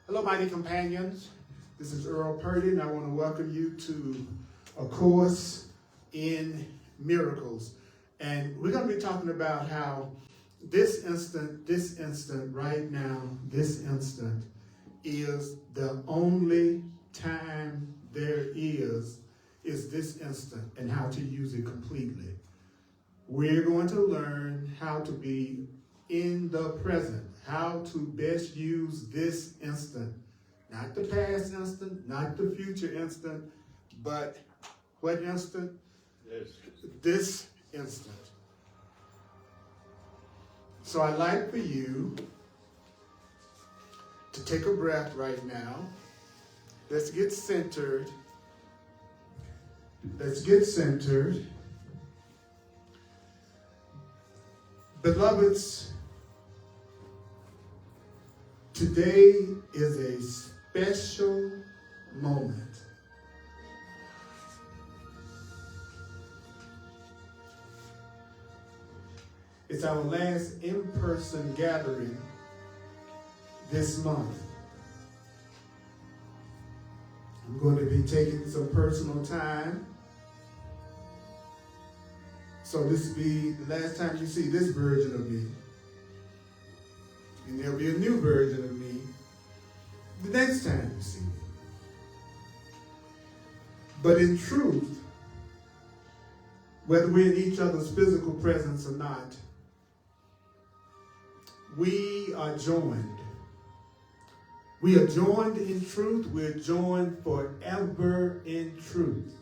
Hello, mighty companions. This is Earl Purdy, and I want to welcome you to a course in miracles. And we're going to be talking about how this instant right now, this instant is the only time there is this instant and how to use it completely. We're going to learn how to be in the present, how to best use this instant. Not the past instant, not the future instant, but what instant? This instant. So I'd like for you to take a breath right now. Let's get centered. Let's get centered. Beloveds, today is a special moment. It's our last in-person gathering this month. I'm going to be taking some personal time. So this will be the last time you see this version of me. And there'll be a new version of me the next time you see me. But in truth, whether we're in each other's physical presence or not, we are joined. We are joined in truth. We're joined forever in truth.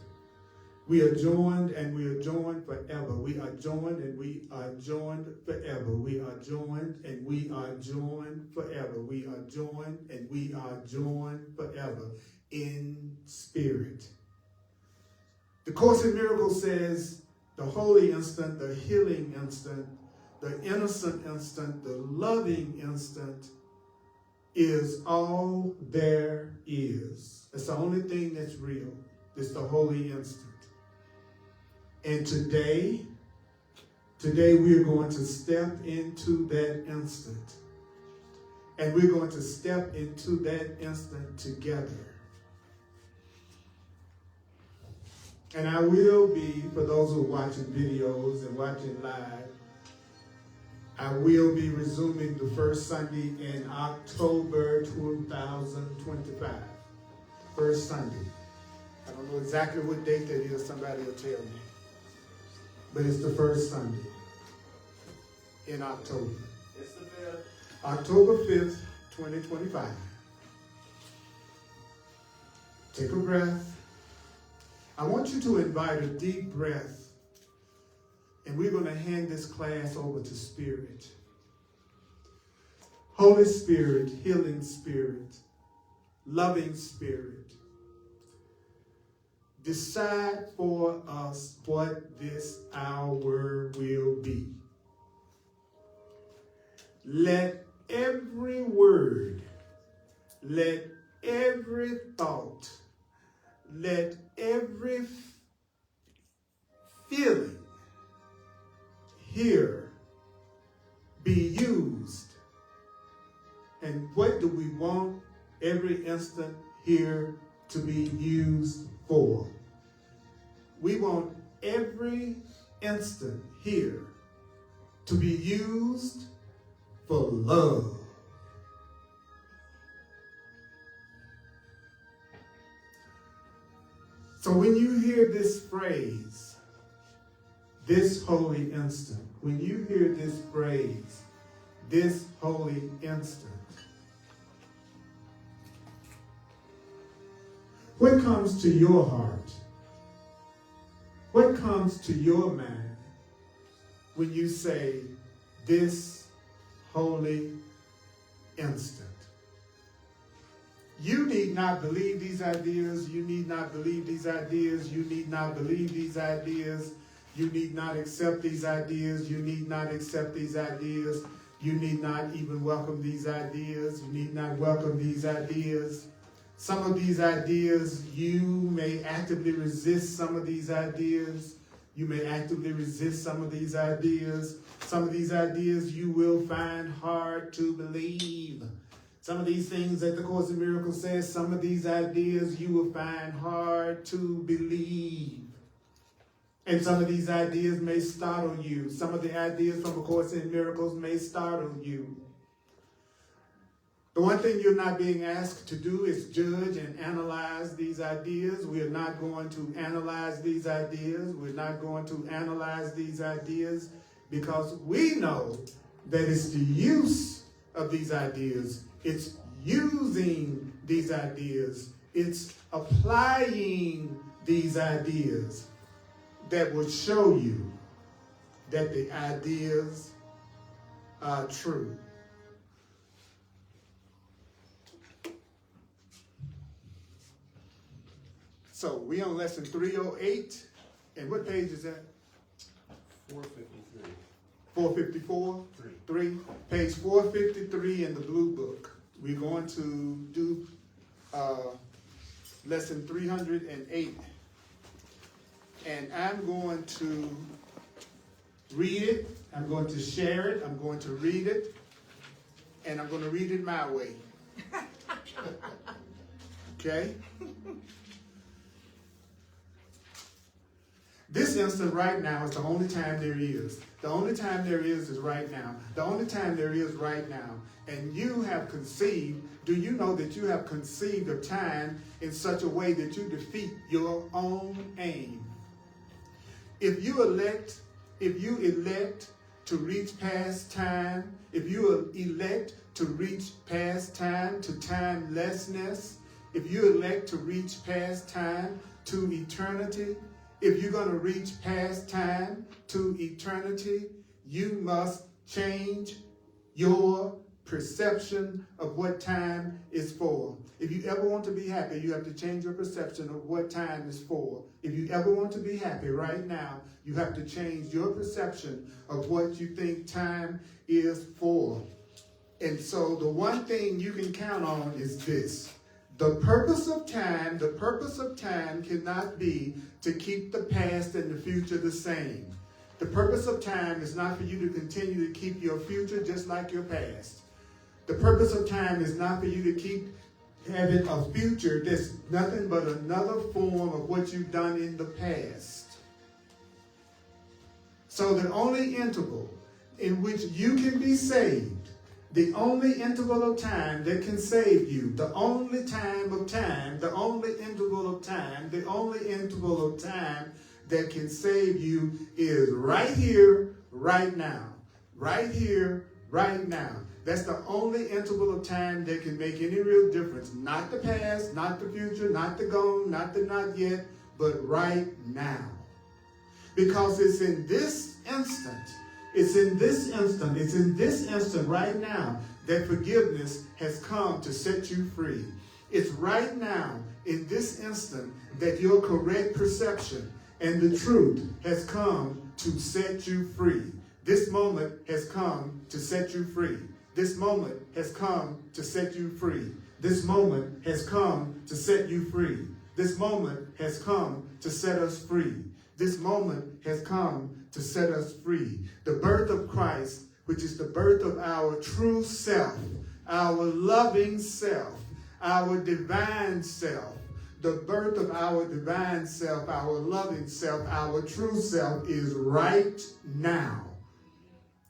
We are joined and we are joined forever. We are joined and we are joined forever. We are joined and we are joined forever. We are joined and we are joined forever in spirit. The Course in Miracles says the holy instant, the healing instant, the innocent instant, the loving instant is all there is. It's the only thing that's real. It's the holy instant. And today we're going to step into that instant. And we're going to step into that instant together. And I will be, for those who are watching videos and watching live, I will be resuming the first Sunday in October 2025. First Sunday. I don't know exactly what date that is. Somebody will tell me. But it's the first Sunday in October. It's the 5th. October 5th, 2025. Take a breath. I want you to invite a deep breath. And we're going to hand this class over to Spirit. Holy Spirit, healing Spirit, loving Spirit. Decide for us what this hour will be. Let every word, let every thought, let every feeling here be used. And what do we want every instant here to be used for? We want every instant here to be used for love. So when you hear this phrase, this holy instant, when you hear this phrase, this holy instant, what comes to your heart? What comes to your mind when you say this holy instant? You need not believe these ideas. You need not believe these ideas. You need not believe these ideas. You need not accept these ideas. You need not accept these ideas. You need not even welcome these ideas. You need not welcome these ideas. Some of these ideas, you may actively resist some of these ideas. You may actively resist some of these ideas. Some of these ideas you will find hard to believe. Some of these things that the Course in Miracles says, some of these ideas you will find hard to believe. And some of these ideas may startle you. Some of the ideas from A Course in Miracles may startle you. The one thing you're not being asked to do is judge and analyze these ideas. We are not going to analyze these ideas. We're not going to analyze these ideas because we know that it's the use of these ideas. It's using these ideas. It's applying these ideas that will show you that the ideas are true. So we on lesson 308, and what page is that? 453. 454? 3. Page 453 in the blue book. We're going to do lesson 308. And I'm going to read it, I'm going to share it, I'm going to read it, and I'm going to read it my way. Okay? This instant right now is the only time there is. The only time there is right now. The only time there is right now. And you have conceived, do you know that you have conceived of time in such a way that you defeat your own aim? If you elect to reach past time, if you elect to reach past time to timelessness, if you elect to reach past time to eternity, if you're going to reach past time to eternity, you must change your perception of what time is for. If you ever want to be happy, you have to change your perception of what time is for. If you ever want to be happy right now, you have to change your perception of what you think time is for. And so the one thing you can count on is this. The purpose of time cannot be to keep the past and the future the same. The purpose of time is not for you to continue to keep your future just like your past. The purpose of time is not for you to keep having a future that's nothing but another form of what you've done in the past. So the only interval in which you can be saved, the only interval of time that can save you, the only time of time, the only interval of time, the only interval of time that can save you is right here, right now. Right here, right now. That's the only interval of time that can make any real difference. Not the past, not the future, not the gone, not the not yet, but right now. Because it's in this instant, it's in this instant right now that forgiveness has come to set you free. It's right now, in this instant, that your correct perception and the truth has come to set you free. This moment has come to set you free. This moment has come to set you free. This moment has come to set you free. This moment has come to set us free. This moment has come to set us free. The birth of Christ, which is the birth of our true self, our loving self, our divine self, the birth of our divine self, our loving self, our true self is right now.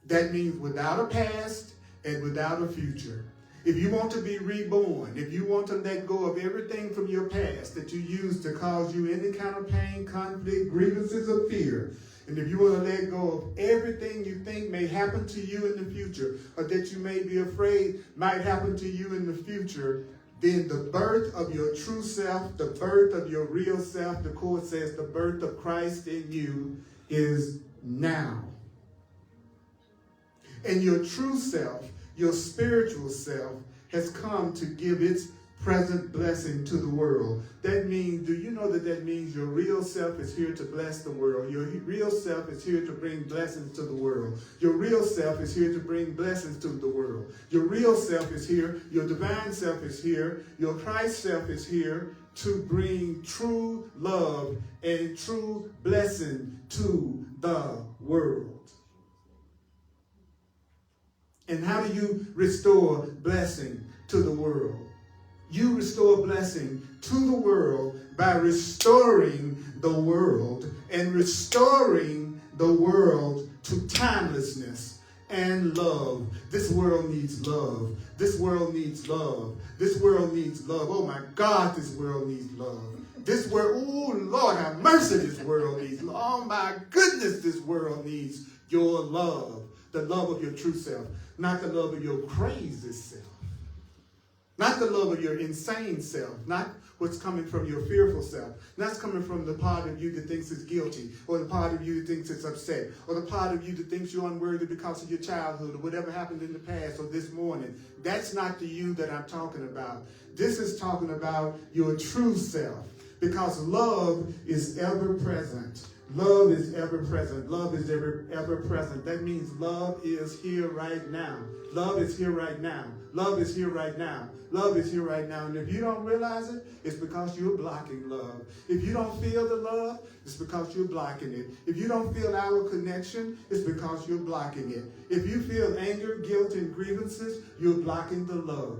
That means without a past and without a future. If you want to be reborn, if you want to let go of everything from your past that you used to cause you any kind of pain, conflict, grievances, or fear, and if you want to let go of everything you think may happen to you in the future, or that you may be afraid might happen to you in the future, then the birth of your true self, the birth of your real self, the Course says the birth of Christ in you is now. And your true self, your spiritual self, has come to give its present blessing to the world. That means, do you know that means your real self is here to bless the world? Your real self is here to bring blessings to the world. Your real self is here to bring blessings to the world. Your real self is here. Your divine self is here. Your Christ self is here to bring true love and true blessing to the world. And how do you restore blessing to the world. You restore blessing to the world by restoring the world and restoring the world to timelessness and love. This world needs love. This world needs love. This world needs love. Oh my God, this world needs love. This world, oh Lord have mercy, this world needs love. Oh my goodness, this world needs your love. The love of your true self, not the love of your crazy self. Not the love of your insane self, not what's coming from your fearful self, not coming from the part of you that thinks it's guilty, or the part of you that thinks it's upset, or the part of you that thinks you're unworthy because of your childhood, or whatever happened in the past, or this morning. That's not the you that I'm talking about. This is talking about your true self, because love is ever present. Love is ever present. Love is ever present. That means love is here right now. Love is here right now. Love is here right now. Love is here right now. And if you don't realize it, it's because you're blocking love. If you don't feel the love, it's because you're blocking it. If you don't feel our connection, it's because you're blocking it. If you feel anger, guilt, and grievances, you're blocking the love.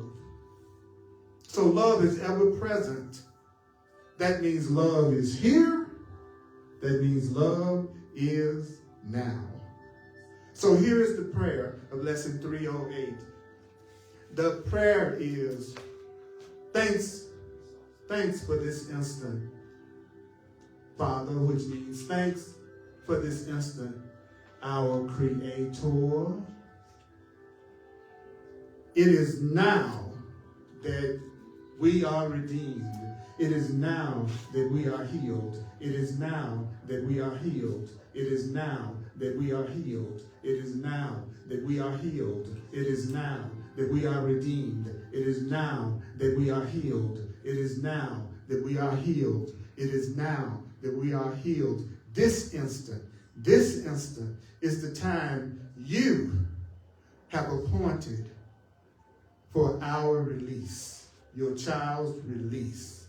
So love is ever present. That means love is here. That means love is now. So here is the prayer of lesson 308. The prayer is, thanks for this instant, Father, which means thanks for this instant, our Creator. It is now that we are redeemed. It is now that we are healed. It is now that we are healed. It is now that we are healed. It is now that we are healed. It is now that we are redeemed. It is now that we are healed. It is now that we are healed. It is now that we are healed. This instant is the time you have appointed for our release, your child's release.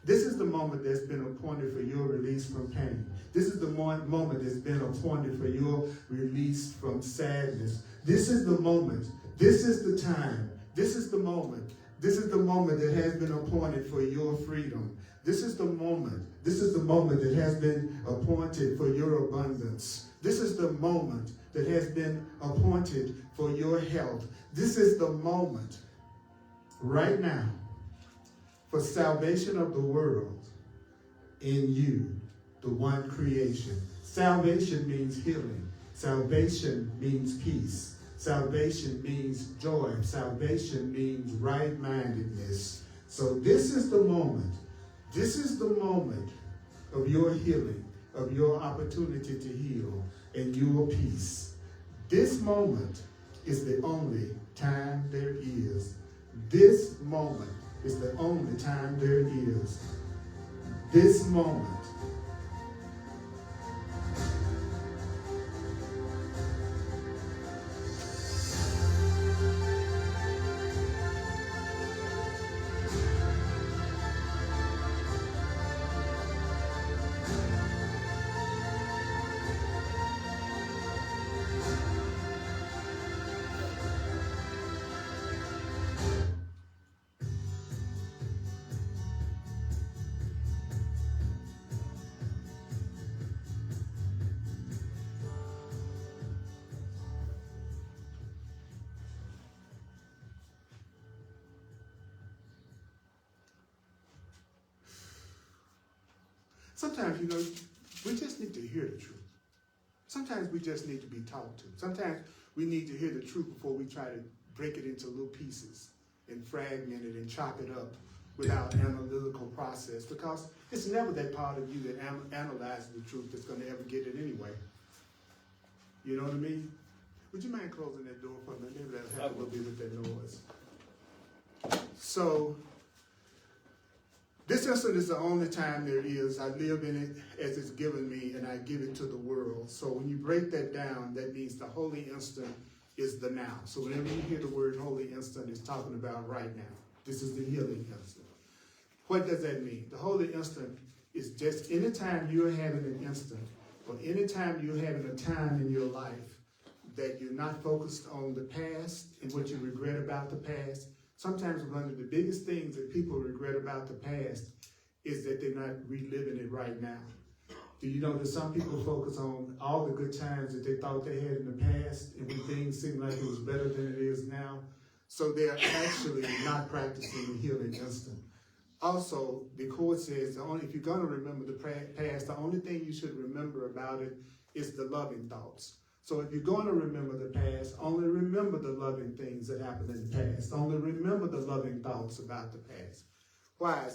This is the moment that's been appointed for your release from pain. This is the moment that's been appointed for your release from sadness. This is the moment. This is the time. This is the moment. This is the moment that has been appointed for your freedom. This is the moment. This is the moment that has been appointed for your abundance. This is the moment that has been appointed for your health. This is the moment right now for salvation of the world in you, the one creation. Salvation means healing. Salvation means peace. Salvation means joy. Salvation means right-mindedness. So this is the moment. This is the moment of your healing, of your opportunity to heal, and your peace. This moment is the only time there is. This moment is the only time there is. This moment. Sometimes, we just need to hear the truth. Sometimes we just need to be talked to. Sometimes we need to hear the truth before we try to break it into little pieces and fragment it and chop it up without analytical process, because it's never that part of you that analyzes the truth that's going to ever get it anyway. You know what I mean? Would you mind closing that door for me? Maybe that'll help a little bit with that noise. So, this instant is the only time there is. I live in it as it's given me, and I give it to the world. So when you break that down, that means the holy instant is the now. So whenever you hear the word holy instant, it's talking about right now. This is the healing instant. What does that mean? The holy instant is just any time you're having an instant, or any time you're having a time in your life that you're not focused on the past and what you regret about the past, Sometimes one of the biggest things that people regret about the past is that they're not reliving it right now. Do you know that some people focus on all the good times that they thought they had in the past, and when things seem like it was better than it is now? So they're actually not practicing the healing instant. Also, the Court says if you're going to remember the past, the only thing you should remember about it is the loving thoughts. So if you're going to remember the past, only remember the loving things that happened in the past. Only remember the loving thoughts about the past. Why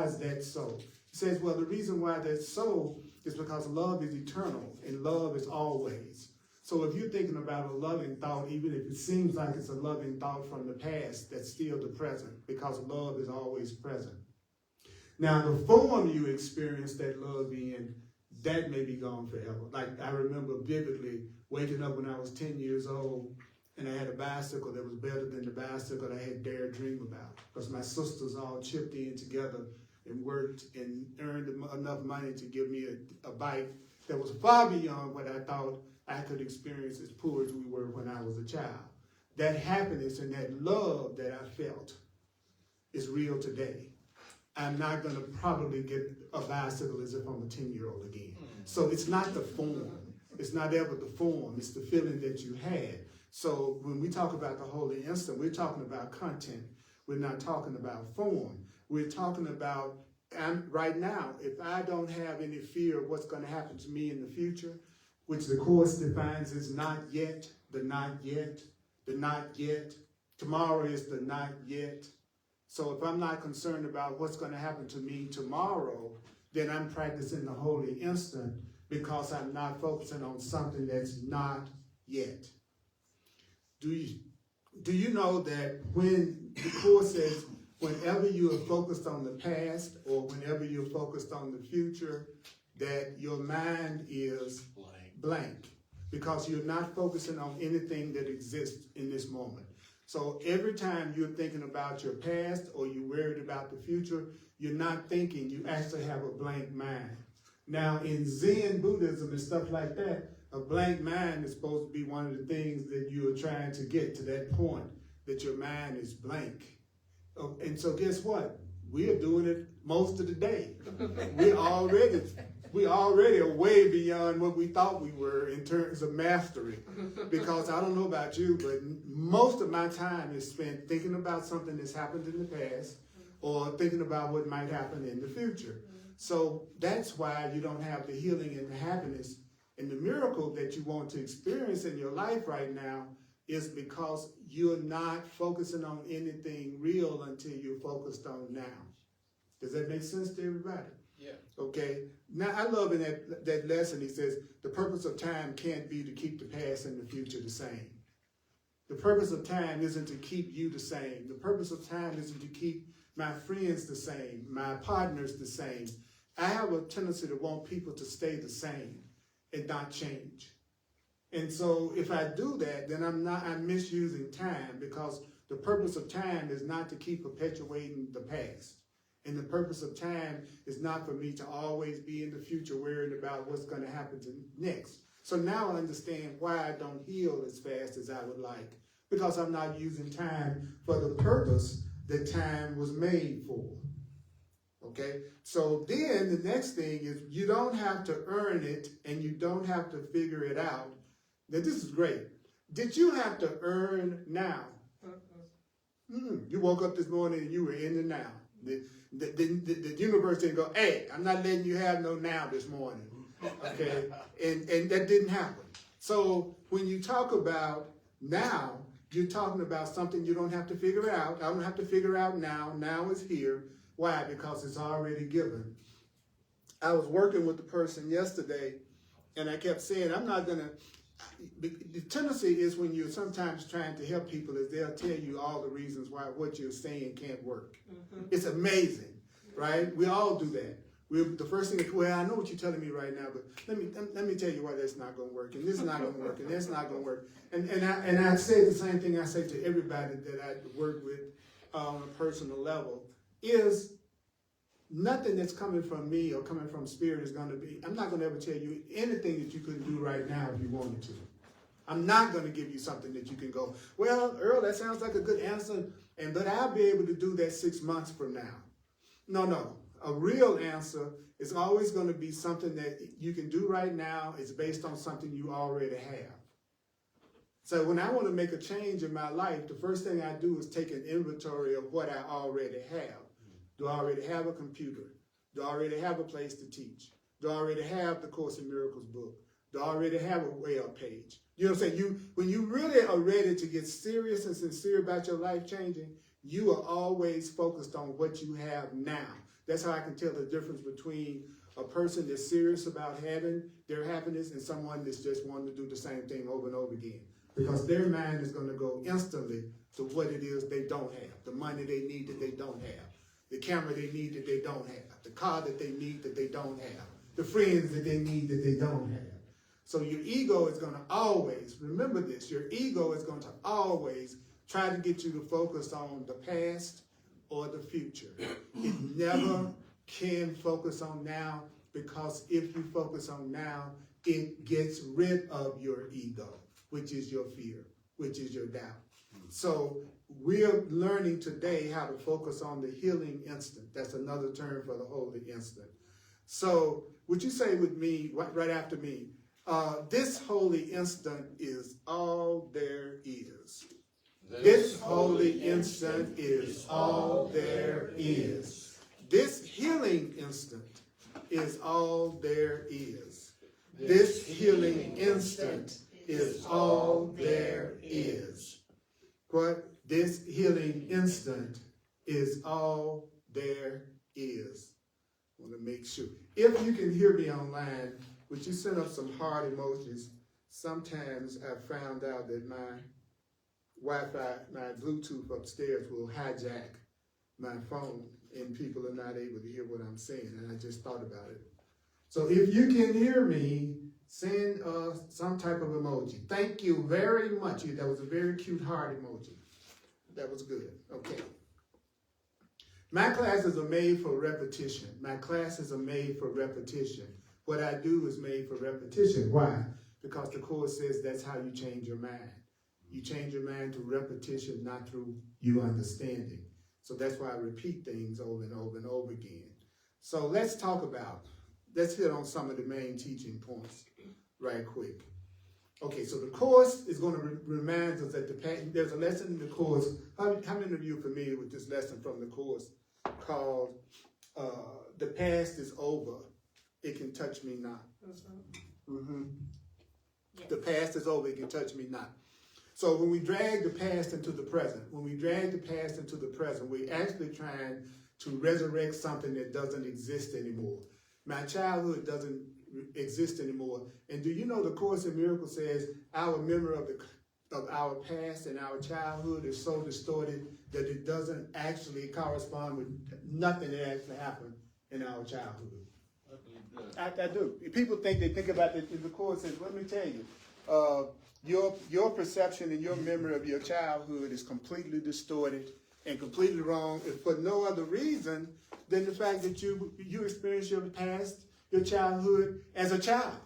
is that so? He says, well, the reason why that's so is because love is eternal and love is always. So if you're thinking about a loving thought, even if it seems like it's a loving thought from the past, that's still the present, because love is always present. Now, the form you experience that love in, that may be gone forever. Like, I remember vividly waking up when I was 10 years old, and I had a bicycle that was better than the bicycle I had dared dream about, because my sisters all chipped in together and worked and earned enough money to give me a bike that was far beyond what I thought I could experience as poor as we were when I was a child. That happiness and that love that I felt is real today. I'm not going to probably get a bicycle as if I'm a 10-year-old again. So it's not the form. It's not ever the form. It's the feeling that you had. So when we talk about the holy instant, we're talking about content. We're not talking about form. We're talking about, right now, if I don't have any fear of what's going to happen to me in the future, which the Course defines as not yet, the not yet, the not yet. Tomorrow is the not yet. So if I'm not concerned about what's going to happen to me tomorrow, then I'm practicing the holy instant because I'm not focusing on something that's not yet. Do you know that when the Course says whenever you are focused on the past or whenever you're focused on the future, that your mind is blank because you're not focusing on anything that exists in this moment. So every time you're thinking about your past or you're worried about the future, you're not thinking, you actually have a blank mind. Now in Zen Buddhism and stuff like that, a blank mind is supposed to be one of the things that you're trying to get to that point, that your mind is blank. And so guess what? We are doing it most of the day. We already are way beyond what we thought we were in terms of mastery. Because I don't know about you, but most of my time is spent thinking about something that's happened in the past or thinking about what might happen in the future. So that's why you don't have the healing and the happiness and the miracle that you want to experience in your life right now is because you're not focusing on anything real until you're focused on now. Does that make sense to everybody? Yeah. Okay. Now I love in that lesson, he says, the purpose of time can't be to keep the past and the future the same. The purpose of time isn't to keep you the same. The purpose of time isn't to keep my friends the same, my partners the same. I have a tendency to want people to stay the same and not change. And so if I do that, then I'm misusing time because the purpose of time is not to keep perpetuating the past. And the purpose of time is not for me to always be in the future worried about what's going to happen next. So now I understand why I don't heal as fast as I would like, because I'm not using time for the purpose that time was made for. Okay? So then the next thing is you don't have to earn it and you don't have to figure it out. Now this is great. Did you have to earn now? You woke up this morning and you were in the now. The universe didn't go, hey, I'm not letting you have no now this morning. Okay? And that didn't happen. So when you talk about now, you're talking about something you don't have to figure out. I don't have to figure out now. Now is here. Why? Because it's already given. I was working with the person yesterday, and I kept saying, I'm not going to. The tendency is when you're sometimes trying to help people is they'll tell you all the reasons why what you're saying can't work. It's amazing, right? We all do that. The first thing is, well, I know what you're telling me right now, but let me tell you why that's not going to work, and this is not going to work, and that's not going to work. And I say the same thing I say to everybody that I work with on a personal level is nothing that's coming from me or coming from Spirit is going to be, I'm not going to ever tell you anything that you couldn't do right now if you wanted to. I'm not going to give you something that you can go, well, Earl, that sounds like a good answer. But I'll be able to do that 6 months from now. No. A real answer is always going to be something that you can do right now. It's based on something you already have. So when I want to make a change in my life, the first thing I do is take an inventory of what I already have. Do I already have a computer? Do I already have a place to teach? Do I already have the Course in Miracles book? Do I already have a web page? You know what I'm saying? When you really are ready to get serious and sincere about your life changing, you are always focused on what you have now. That's how I can tell the difference between a person that's serious about having their happiness and someone that's just wanting to do the same thing over and over again. Because their mind is going to go instantly to what it is they don't have, the money they need that they don't have, the camera they need that they don't have, the car that they need that they don't have, the friends that they need that they don't have. So your ego is going to always, remember this, your ego is going to always try to get you to focus on the past or the future. It never can focus on now, because if you focus on now, it gets rid of your ego, which is your fear, which is your doubt. So we're learning today how to focus on the healing instant. That's another term for the holy instant. So would you say with me, right after me, this holy instant is all there is. This holy instant is all there is. This healing instant is all there is. This healing instant is all there is. What? This healing instant is all there is. I want to make sure. If you can hear me online, would you send up some heart emojis? Sometimes I've found out that my Wi-Fi, my Bluetooth upstairs will hijack my phone and people are not able to hear what I'm saying, and I just thought about it. So if you can hear me, send some type of emoji. Thank you very much. That was a very cute heart emoji. That was good. Okay. My classes are made for repetition. My classes are made for repetition. What I do is made for repetition. Why? Because the Course says that's how you change your mind. You change your mind through repetition, not through you understanding. So that's why I repeat things over and over and over again. So let's hit on some of the main teaching points right quick. Okay, so the Course is going to remind us that there's a lesson in the Course. How many of you are familiar with this lesson from the Course called The Past is Over, It Can Touch Me Not? Mm-hmm. Yes. The past is over, it can touch me not. So when we drag the past into the present, we're actually trying to resurrect something that doesn't exist anymore. My childhood doesn't exist anymore. And do you know the Course in Miracles says our memory of our past and our childhood is so distorted that it doesn't actually correspond with nothing that actually happened in our childhood. I do. People think about it. The Course says, let me tell you, your perception and your memory of your childhood is completely distorted and completely wrong, if for no other reason than the fact that you experienced your past, your childhood as a child,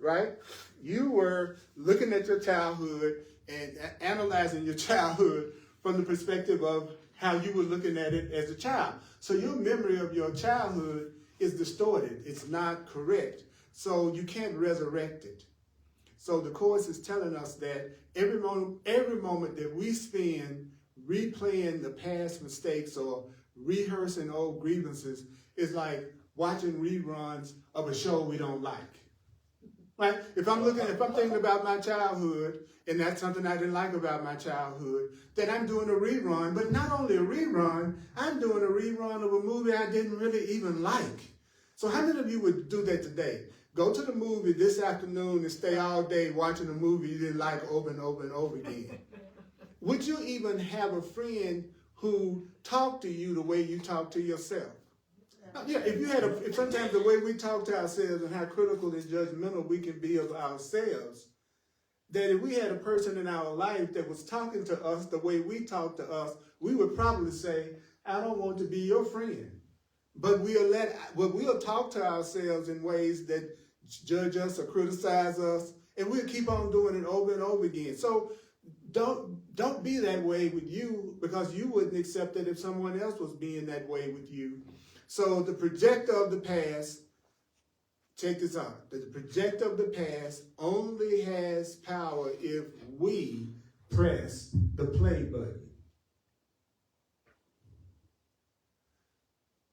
right? You were looking at your childhood and analyzing your childhood from the perspective of how you were looking at it as a child. So your memory of your childhood is distorted. It's not correct. So you can't resurrect it. So the Course is telling us that every moment that we spend replaying the past mistakes or rehearsing old grievances is like watching reruns of a show we don't like. Right? If I'm thinking about my childhood and that's something I didn't like about my childhood, then I'm doing a rerun. But not only a rerun, I'm doing a rerun of a movie I didn't really even like. So how many of you would do that today? Go to the movie this afternoon and stay all day watching a movie you didn't like over and over and over again. Would you even have a friend who talked to you the way you talk to yourself? Yeah, if sometimes the way we talk to ourselves and how critical and judgmental we can be of ourselves, that if we had a person in our life that was talking to us the way we talk to us, we would probably say, I don't want to be your friend. But we'll talk to ourselves in ways that judge us or criticize us, and we'll keep on doing it over and over again. So don't be that way with you, because you wouldn't accept it if someone else was being that way with you. So the projector of the past, check this out, the projector of the past only has power if we press the play button.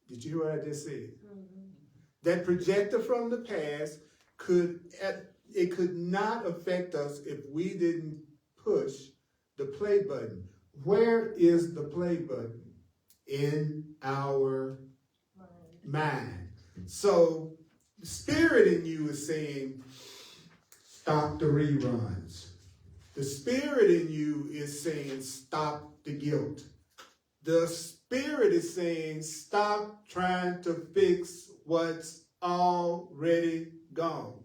Did you hear what I just said? Mm-hmm. That projector from the past could not affect us if we didn't push the play button. Where is the play button? In our mind. So the spirit in you is saying, stop the reruns. The spirit in you is saying, stop the guilt. The spirit is saying, stop trying to fix what's already gone.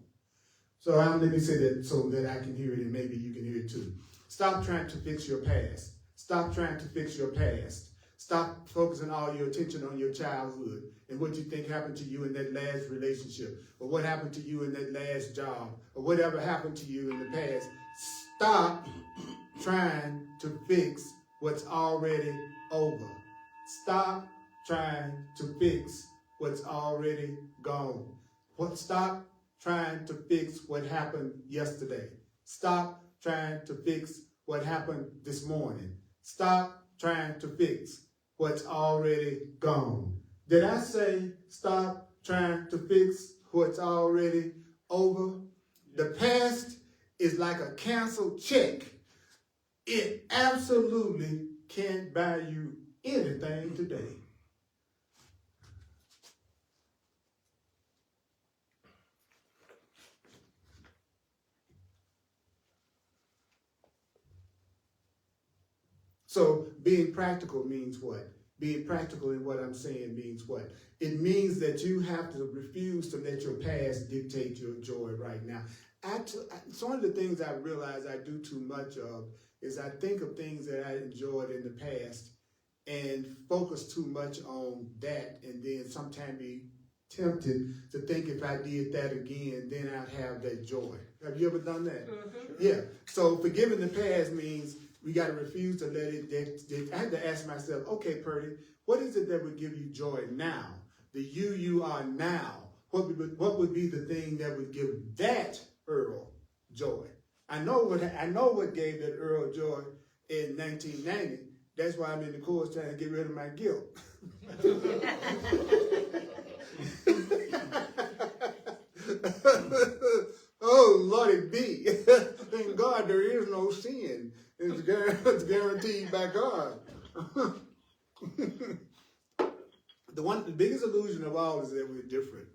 So let me say that so that I can hear it and maybe you can hear it too. Stop trying to fix your past. Stop trying to fix your past. Stop focusing all your attention on your childhood and what you think happened to you in that last relationship, or what happened to you in that last job, or whatever happened to you in the past. Stop trying to fix what's already over. Stop trying to fix what's already gone. Stop trying to fix what happened yesterday. Stop trying to fix what happened this morning. Stop trying to fix what's already gone. Did I say stop trying to fix what's already over? The past is like a canceled check. It absolutely can't buy you anything today. So being practical means what? Being practical in what I'm saying means what? It means that you have to refuse to let your past dictate your joy right now. It's one of the things I realize I do too much of is I think of things that I enjoyed in the past and focus too much on that, and then sometimes be tempted to think if I did that again, then I'd have that joy. Have you ever done that? Mm-hmm. Yeah. So forgiving the past means we got to refuse to let it. I had to ask myself, okay, Purdy, what is it that would give you joy now? The you are now. What would be the thing that would give that Earl joy? I know what gave that Earl joy in 1990. That's why I'm in the course trying to get rid of my guilt. Oh, Lordy be. Thank God there is no sin. It's guaranteed by God. The biggest illusion of all is that we're different.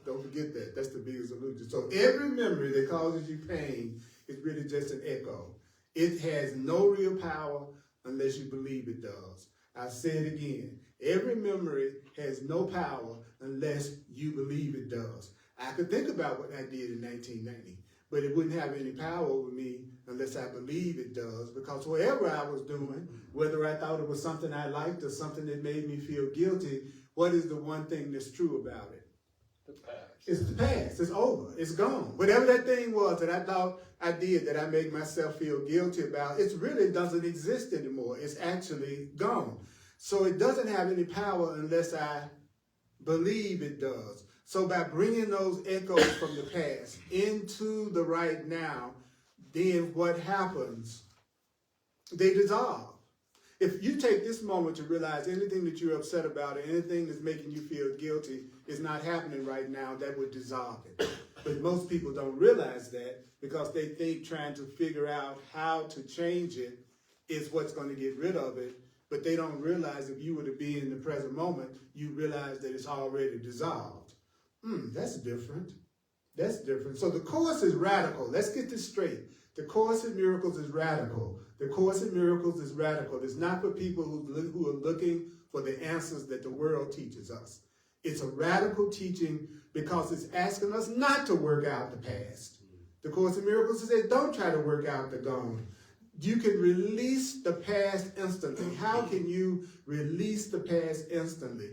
Don't forget that. That's the biggest illusion. So every memory that causes you pain is really just an echo. It has no real power unless you believe it does. I say it again. Every memory has no power unless you believe it does. I could think about what I did in 1990, but it wouldn't have any power over me unless I believe it does, because whatever I was doing, whether I thought it was something I liked or something that made me feel guilty, what is the one thing that's true about it? The past. It's the past. It's over. It's gone. Whatever that thing was that I thought I did that I made myself feel guilty about, it really doesn't exist anymore. It's actually gone. So it doesn't have any power unless I believe it does. So by bringing those echoes from the past into the right now, then what happens? They dissolve. If you take this moment to realize anything that you're upset about or anything that's making you feel guilty is not happening right now, that would dissolve it. But most people don't realize that because they think trying to figure out how to change it is what's going to get rid of it. But they don't realize if you were to be in the present moment, you realize that it's already dissolved. That's different. That's different. So the Course is radical. Let's get this straight. The Course in Miracles is radical. The Course in Miracles is radical. It's not for people who are looking for the answers that the world teaches us. It's a radical teaching because it's asking us not to work out the past. The Course in Miracles says, don't try to work out the gone. You can release the past instantly. How can you release the past instantly?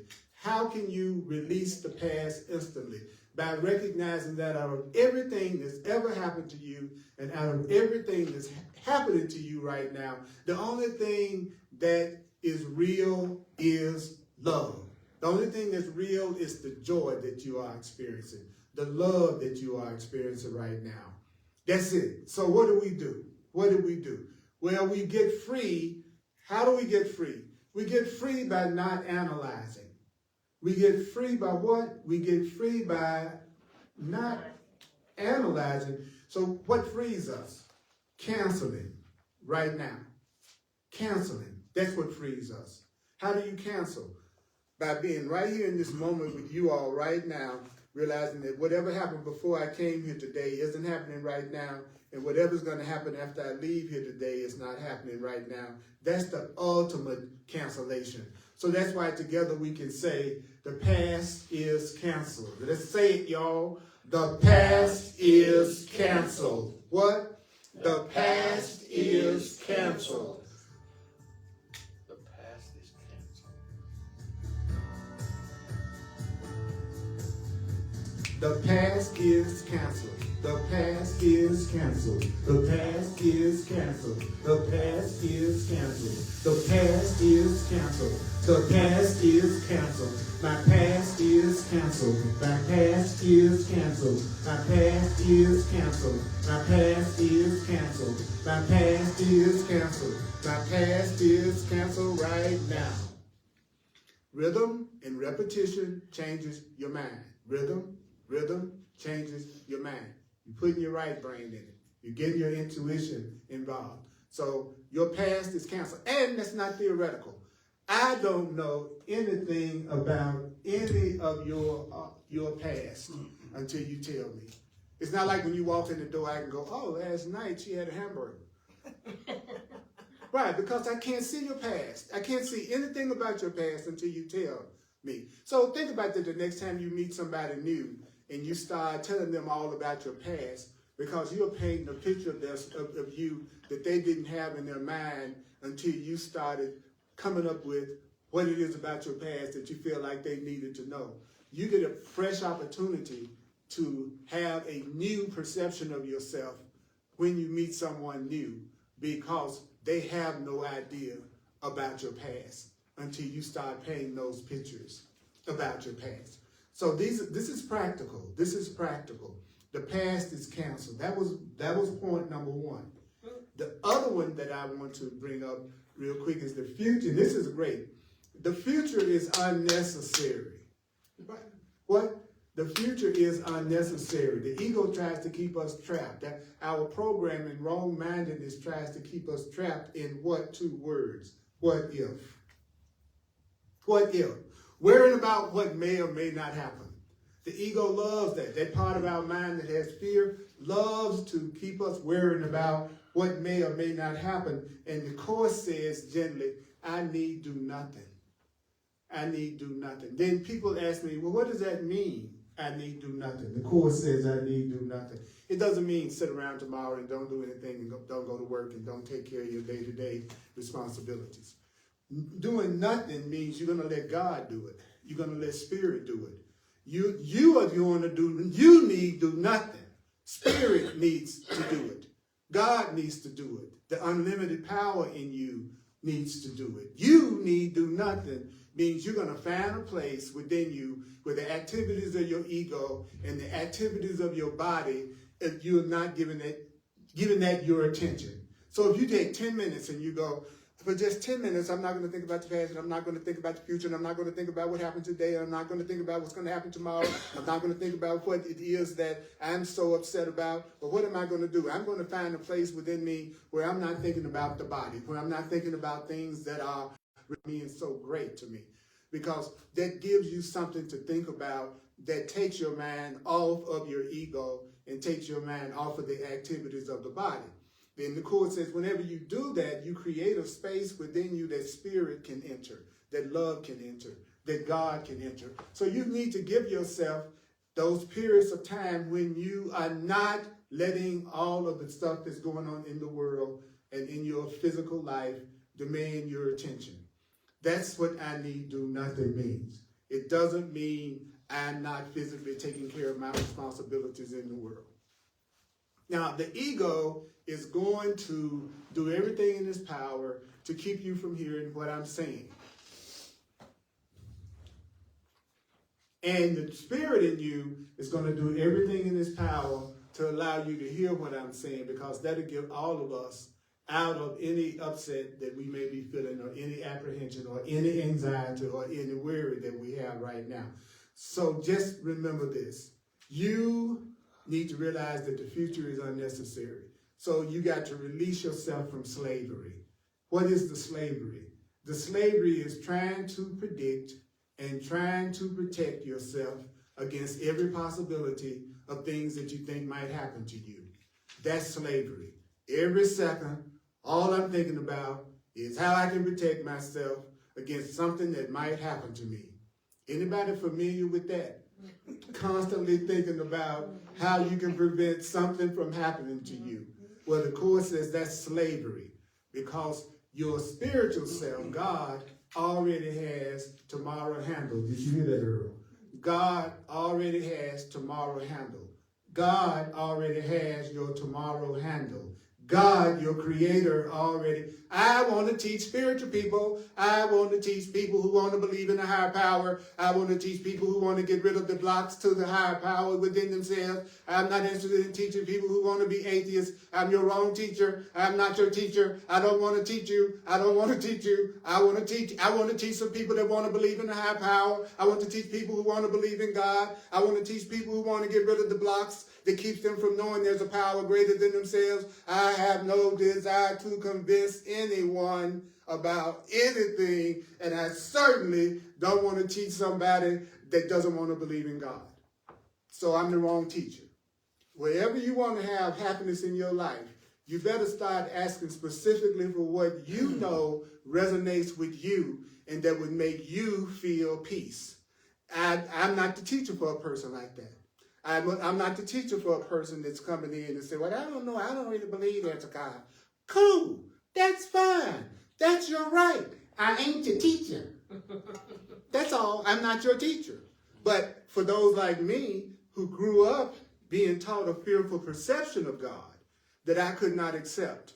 How can you release the past instantly? By recognizing that out of everything that's ever happened to you and out of everything that's happening to you right now, the only thing that is real is love. The only thing that's real is the joy that you are experiencing, the love that you are experiencing right now. That's it. So what do we do? What do we do? Well, we get free. How do we get free? We get free by not analyzing. We get free by what? We get free by not analyzing. So what frees us? Canceling right now. Canceling. That's what frees us. How do you cancel? By being right here in this moment with you all right now, realizing that whatever happened before I came here today isn't happening right now, and whatever's going to happen after I leave here today is not happening right now. That's the ultimate cancellation. So that's why together we can say, the past is canceled. Let's say it, y'all. The past is canceled. What? The past is canceled. The past is canceled. The past is canceled. The past is canceled. The past is canceled. The past is canceled. The past is canceled. The past is canceled. My past is canceled. My past is canceled. My past is canceled. My past is canceled. My past is canceled. My past is canceled right now. Rhythm and repetition changes your mind. Rhythm changes your mind. You're putting your right brain in it. You're getting your intuition involved. So your past is canceled. And that's not theoretical. I don't know anything about any of your past until you tell me. It's not like when you walk in the door, I can go, oh, last night she had a hamburger. Right, because I can't see your past. I can't see anything about your past until you tell me. So think about that the next time you meet somebody new and you start telling them all about your past, because you're painting a picture of you that they didn't have in their mind until you started coming up with what it is about your past that you feel like they needed to know. You get a fresh opportunity to have a new perception of yourself when you meet someone new, because they have no idea about your past until you start painting those pictures about your past. So this is practical. This is practical. The past is canceled. That was point number one. The other one that I want to bring up real quick is the future. This is great. The future is unnecessary. What? The future is unnecessary. The ego tries to keep us trapped. That our programming, wrong-mindedness, tries to keep us trapped in what? Two words. What if? What if? Worrying about what may or may not happen. The ego loves that. That part of our mind that has fear loves to keep us worrying about what may or may not happen. And the Course says gently, I need do nothing. I need do nothing. Then people ask me, well, what does that mean? I need do nothing. The Course says I need do nothing. It doesn't mean sit around tomorrow and don't do anything and don't go to work and don't take care of your day-to-day responsibilities. Doing nothing means you're going to let God do it. You're going to let Spirit do it. You are going to do, you need do nothing. Spirit needs to do it. God needs to do it. The unlimited power in you needs to do it. You need do nothing means you're going to find a place within you where the activities of your ego and the activities of your body, if you're not giving that your attention. So if you take 10 minutes and you go, for just 10 minutes, I'm not going to think about the past, and I'm not going to think about the future, and I'm not going to think about what happened today, and I'm not going to think about what's going to happen tomorrow. I'm not going to think about what it is that I'm so upset about. But what am I going to do? I'm going to find a place within me where I'm not thinking about the body, where I'm not thinking about things that are being so great to me. Because that gives you something to think about that takes your mind off of your ego and takes your mind off of the activities of the body. Then the Course says whenever you do that, you create a space within you that Spirit can enter, that love can enter, that God can enter. So you need to give yourself those periods of time when you are not letting all of the stuff that's going on in the world and in your physical life demand your attention. That's what I need do nothing means. It doesn't mean I'm not physically taking care of my responsibilities in the world. Now, the ego is going to do everything in its power to keep you from hearing what I'm saying. And the spirit in you is going to do everything in its power to allow you to hear what I'm saying, because that'll get all of us out of any upset that we may be feeling, or any apprehension, or any anxiety, or any worry that we have right now. So just remember this. You need to realize that the future is unnecessary. So you got to release yourself from slavery. What is the slavery? The slavery is trying to predict and trying to protect yourself against every possibility of things that you think might happen to you. That's slavery. Every second, all I'm thinking about is how I can protect myself against something that might happen to me. Anybody familiar with that? Constantly thinking about how you can prevent something from happening to you. Well, the Course says that's slavery, because your spiritual self, God, already has tomorrow handled. Did you hear that, Earl? God already has tomorrow handled. God already has your tomorrow handled. God, your creator, already. I want to teach spiritual people. I want to teach people who want to believe in a higher power. I want to teach people who want to get rid of the blocks to the higher power within themselves. I'm not interested in teaching people who want to be atheists. I'm your wrong teacher. I'm not your teacher. I don't want to teach you. I don't want to teach you. I want to teach some people that want to believe in a higher power. I want to teach people who want to believe in God. I want to teach people who want to get rid of the blocks that keeps them from knowing there's a power greater than themselves. I have no desire to convince anyone about anything, and I certainly don't want to teach somebody that doesn't want to believe in God. So I'm the wrong teacher. Wherever you want to have happiness in your life, you better start asking specifically for what you know resonates with you and that would make you feel peace. I'm not the teacher for a person like that. I'm not the teacher for a person that's coming in and say, well, I don't know, I don't really believe there's a God. Cool, that's fine. That's your right. I ain't your teacher. That's all. I'm not your teacher. But for those like me who grew up being taught a fearful perception of God that I could not accept,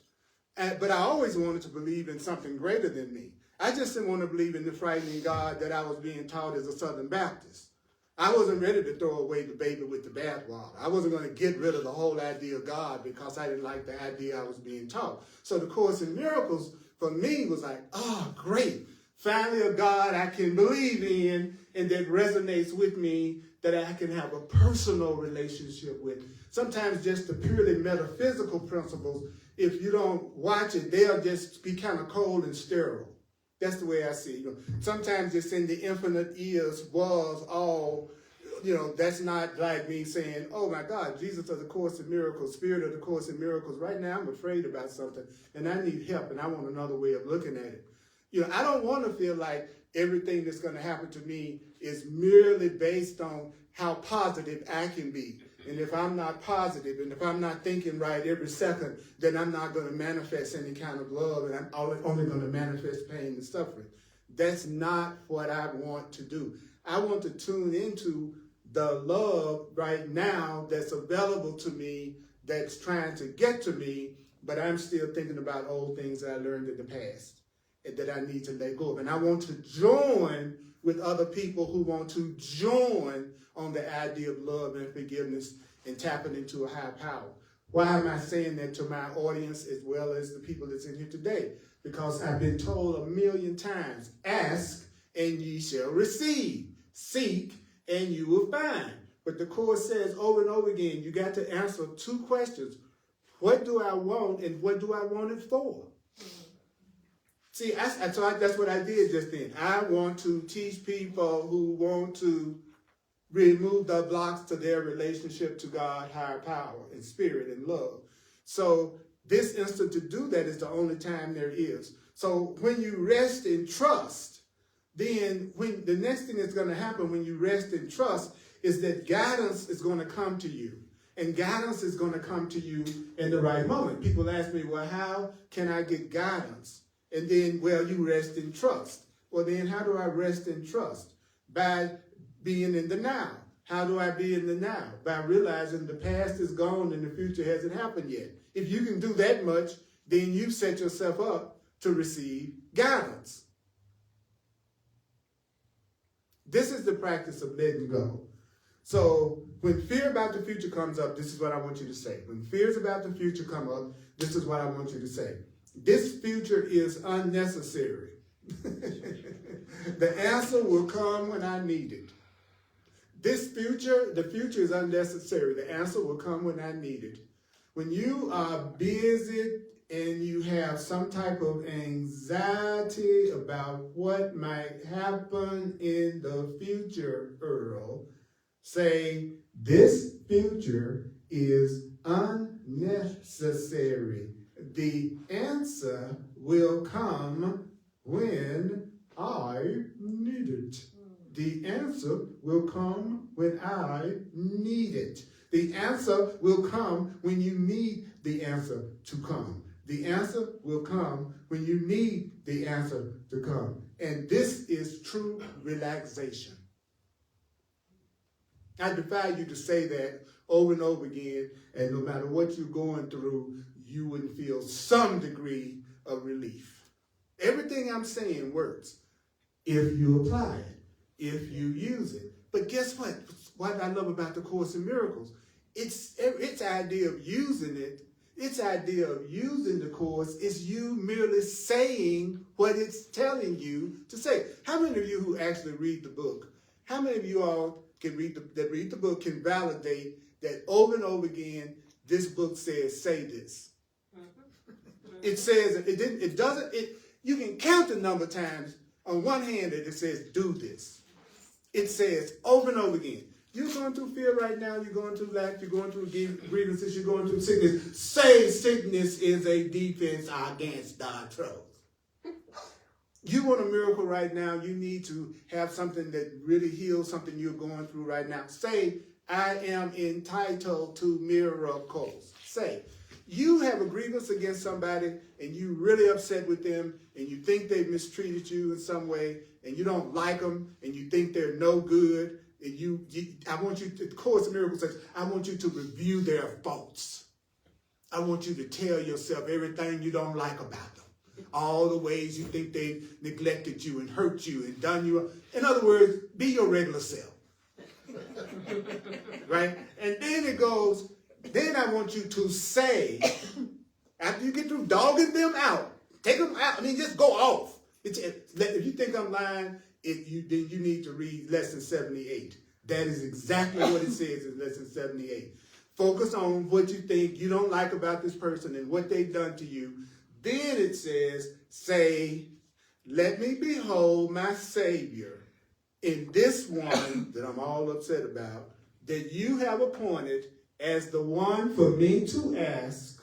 but I always wanted to believe in something greater than me. I just didn't want to believe in the frightening God that I was being taught as a Southern Baptist. I wasn't ready to throw away the baby with the bathwater. I wasn't going to get rid of the whole idea of God because I didn't like the idea I was being taught. So the Course in Miracles for me was like, oh, great. Finally a God I can believe in and that resonates with me, that I can have a personal relationship with. Sometimes just the purely metaphysical principles, if you don't watch it, they'll just be kind of cold and sterile. That's the way I see it. Sometimes just in the infinite ears was all, that's not like me saying, oh my God, Jesus of the Course in Miracles, Spirit of the Course in Miracles. Right now I'm afraid about something and I need help and I want another way of looking at it. I don't want to feel like everything that's going to happen to me is merely based on how positive I can be. And if I'm not positive and if I'm not thinking right every second, then I'm not going to manifest any kind of love, and I'm only going to manifest pain and suffering. That's not what I want to do. I want to tune into the love right now that's available to me, that's trying to get to me, but I'm still thinking about old things that I learned in the past and that I need to let go of. And I want to join with other people who want to join on the idea of love and forgiveness and tapping into a higher power. Why am I saying that to my audience as well as the people that's in here today? Because I've been told 1,000,000 times, ask and ye shall receive. Seek and you will find. But the Course says over and over again, you got to answer two questions. What do I want and what do I want it for? See, that's what I did just then. I want to teach people who want to remove the blocks to their relationship to God, higher power, and spirit, and love. So this instant to do that is the only time there is. So when you rest in trust, then when the next thing that's going to happen when you rest in trust is that guidance is going to come to you. And guidance is going to come to you in the right moment. People ask me, well, how can I get guidance? And then, well, you rest in trust. Well, then how do I rest in trust? By being in the now. How do I be in the now? By realizing the past is gone and the future hasn't happened yet. If you can do that much, then you've set yourself up to receive guidance. This is the practice of letting go. So when fear about the future comes up, this is what I want you to say. When fears about the future come up, this is what I want you to say. This future is unnecessary. The answer will come when I need it. The future is unnecessary. The answer will come when I need it. When you are busy and you have some type of anxiety about what might happen in the future, Earl, say, this future is unnecessary. The answer will come when I need it. The answer will come when I need it. The answer will come when you need the answer to come. The answer will come when you need the answer to come. And this is true relaxation. I defy you to say that over and over again, and no matter what you're going through, you wouldn't feel some degree of relief. Everything I'm saying works if you apply it, if you use it. But guess what? What I love about the Course in Miracles, its idea of using it, its idea of using the Course is you merely saying what it's telling you to say. How many of you who actually read the book, how many of you all can read the book can validate that over and over again, this book says, say this. It says, you can count the number of times on one hand that it says, do this. It says over and over again, you're going through fear right now, you're going through lack, you're going through grievances, you're going through sickness. Say sickness is a defense against the truth. You want a miracle right now, you need to have something that really heals something you're going through right now. Say, I am entitled to miracles. Say, you have a grievance against somebody and you're really upset with them and you think they've mistreated you in some way and you don't like them and you think they're no good. And I want you to, the Course in Miracles says, I want you to review their faults. I want you to tell yourself everything you don't like about them. All the ways you think they've neglected you and hurt you and done you. In other words, be your regular self. Right? And then it goes, then I want you to say, after you get through dogging them out, take them out, just go off. If you think I'm lying, then you need to read Lesson 78. That is exactly what it says in Lesson 78. Focus on what you think you don't like about this person and what they've done to you. Then it says, say, let me behold my Savior in this one that I'm all upset about, that you have appointed as the one for me to ask,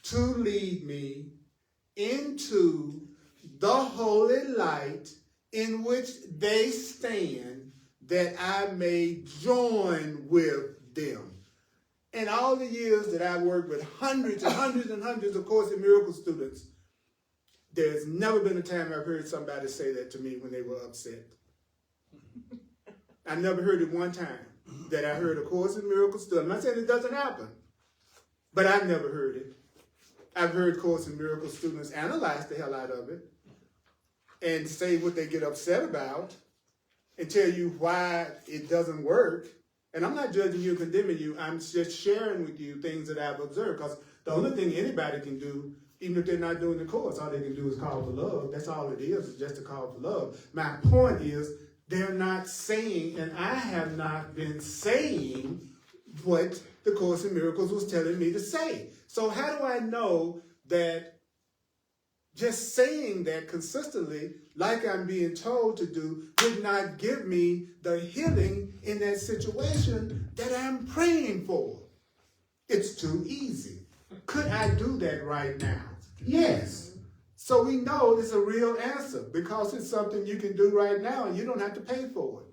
to lead me into the holy light in which they stand, that I may join with them. In all the years that I've worked with hundreds and hundreds and hundreds of Course in Miracles students, there's never been a time I've heard somebody say that to me when they were upset. I never heard it one time that I heard a Course in Miracles student. I'm not saying it doesn't happen, but I've never heard it. I've heard Course in Miracles students analyze the hell out of it and say what they get upset about and tell you why it doesn't work. And I'm not judging you, condemning you. I'm just sharing with you things that I've observed. Because the only thing anybody can do, even if they're not doing the Course, all they can do is call for love. That's all it is just a call for love. My point is, they're not saying, and I have not been saying what the Course in Miracles was telling me to say. So how do I know that just saying that consistently, like I'm being told to do, would not give me the healing in that situation that I'm praying for? It's too easy. Could I do that right now? Yes. So we know it's a real answer because it's something you can do right now and you don't have to pay for it.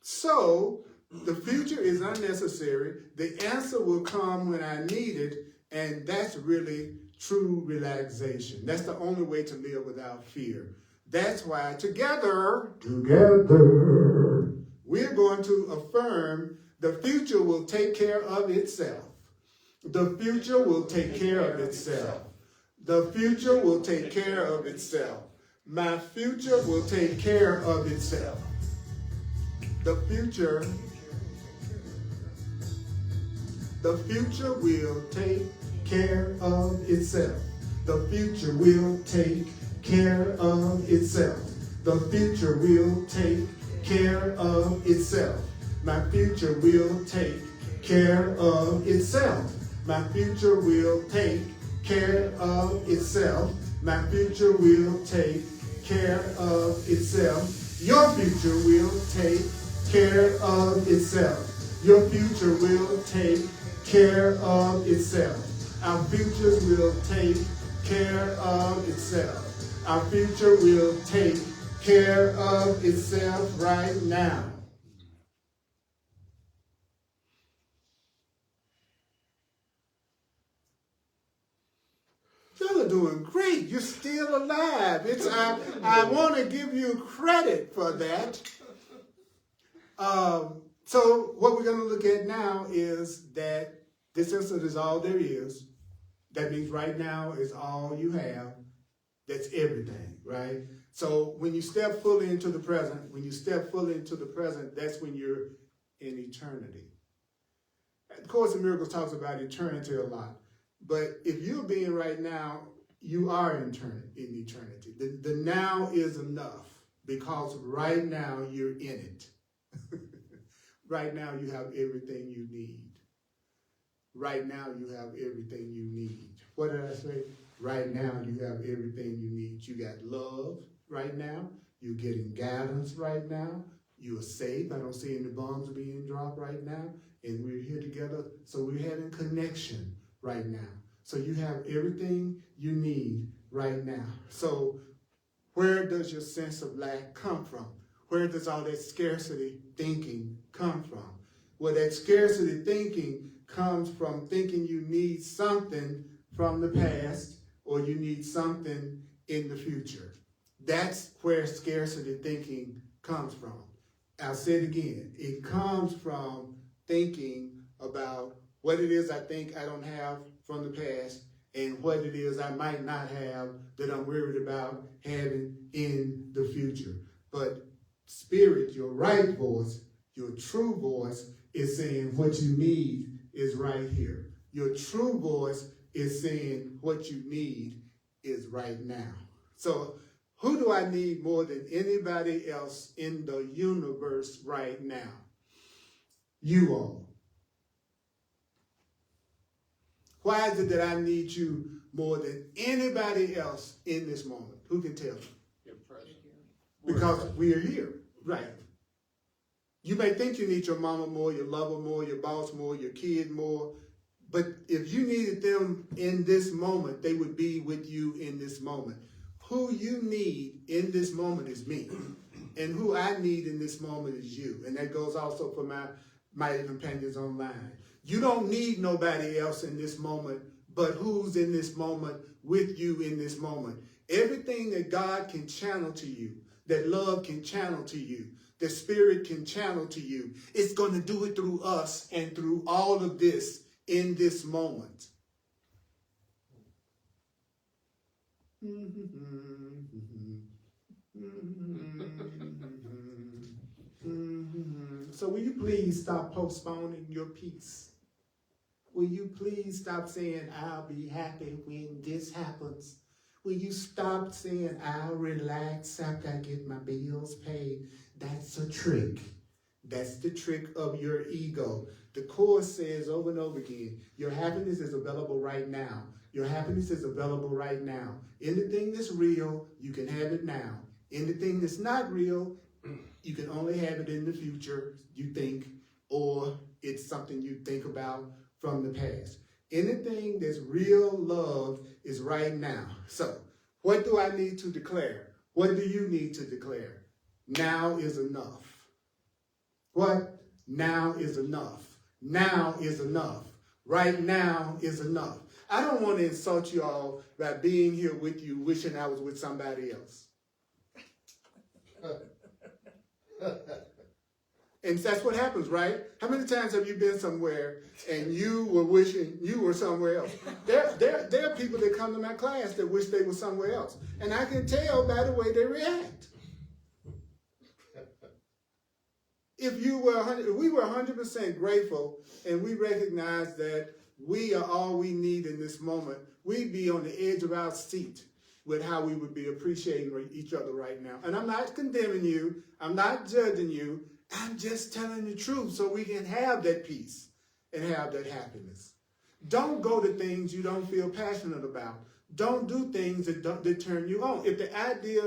So the future is unnecessary. The answer will come when I need it, and that's really true relaxation. That's the only way to live without fear. That's why together, we're going to affirm the future will take care of itself. The future will take care of itself. The future will take care of itself. My future will take care of itself. The future will take care of itself. The future will take care of itself. The future will take care of itself. My future will take care of itself. My future will take care of itself. My future will take care of itself. Your future will take care of itself. Your future will take care of itself. Our futures will take care of itself. Our future will take care of itself right now. Y'all are doing great. You're still alive. I want to give you credit for that. So what we're going to look at now is that this instant is all there is. That means right now is all you have. That's everything, right? So when you step fully into the present, that's when you're in eternity. Of course, the Miracles talks about eternity a lot. But if you're being right now, you are in eternity. The now is enough because right now you're in it. Right now you have everything you need. Right now you have everything you need. What did I say? Right now you have everything you need. You got love right now. You're getting guidance right now. You are safe. I don't see any bombs being dropped right now. And we're here together. So we're having connection right now. So you have everything you need right now. So where does your sense of lack come from? Where does all that scarcity thinking come from? Well, that scarcity thinking comes from thinking you need something from the past or you need something in the future. That's where scarcity thinking comes from. I'll say it again. It comes from thinking about what it is I think I don't have from the past and what it is I might not have that I'm worried about having in the future. But spirit, your right voice, your true voice is saying what you need is right here. Your true voice is saying what you need is right now. So who do I need more than anybody else in the universe right now? You all. Why is it that I need you more than anybody else in this moment? Who can tell me? Your presence. Because we are here, right? You may think you need your mama more, your lover more, your boss more, your kid more, but if you needed them in this moment, they would be with you in this moment. Who you need in this moment is me, and who I need in this moment is you, and that goes also for my companions online. You don't need nobody else in this moment, but who's in this moment with you in this moment. Everything that God can channel to you, that love can channel to you, the Spirit can channel to you, it's going to do it through us and through all of this in this moment. So will you please stop postponing your peace? Will you please stop saying, I'll be happy when this happens? Will you stop saying, I'll relax after I get my bills paid? That's a trick. That's the trick of your ego. The Course says over and over again, your happiness is available right now. Your happiness is available right now. Anything that's real, you can have it now. Anything that's not real, you can only have it in the future, you think, or it's something you think about from the past. Anything that's real love is right now. So, what do I need to declare? What do you need to declare? Now is enough. What? Now is enough. Now is enough. Right now is enough. I don't want to insult you all by being here with you wishing I was with somebody else. And that's what happens, right? How many times have you been somewhere and you were wishing you were somewhere else? There are people that come to my class that wish they were somewhere else. And I can tell by the way they react. If we were 100% grateful and we recognize that we are all we need in this moment, we'd be on the edge of our seat with how we would be appreciating each other right now. And I'm not condemning you. I'm not judging you. I'm just telling the truth so we can have that peace and have that happiness. Don't go to things you don't feel passionate about. Don't do things that turn you on. If the idea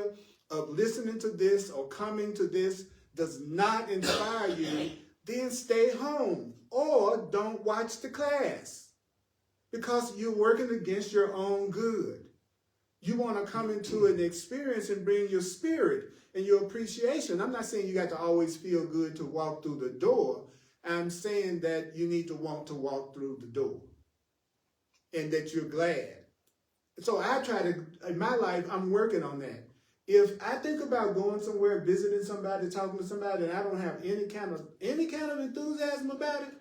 of listening to this or coming to this does not inspire you, then stay home or don't watch the class because you're working against your own good. You want to come into an experience and bring your spirit and your appreciation. I'm not saying you got to always feel good to walk through the door. I'm saying that you need to want to walk through the door and that you're glad. So I try to, in my life, I'm working on that. If I think about going somewhere, visiting somebody, talking to somebody, and I don't have any kind of enthusiasm about it,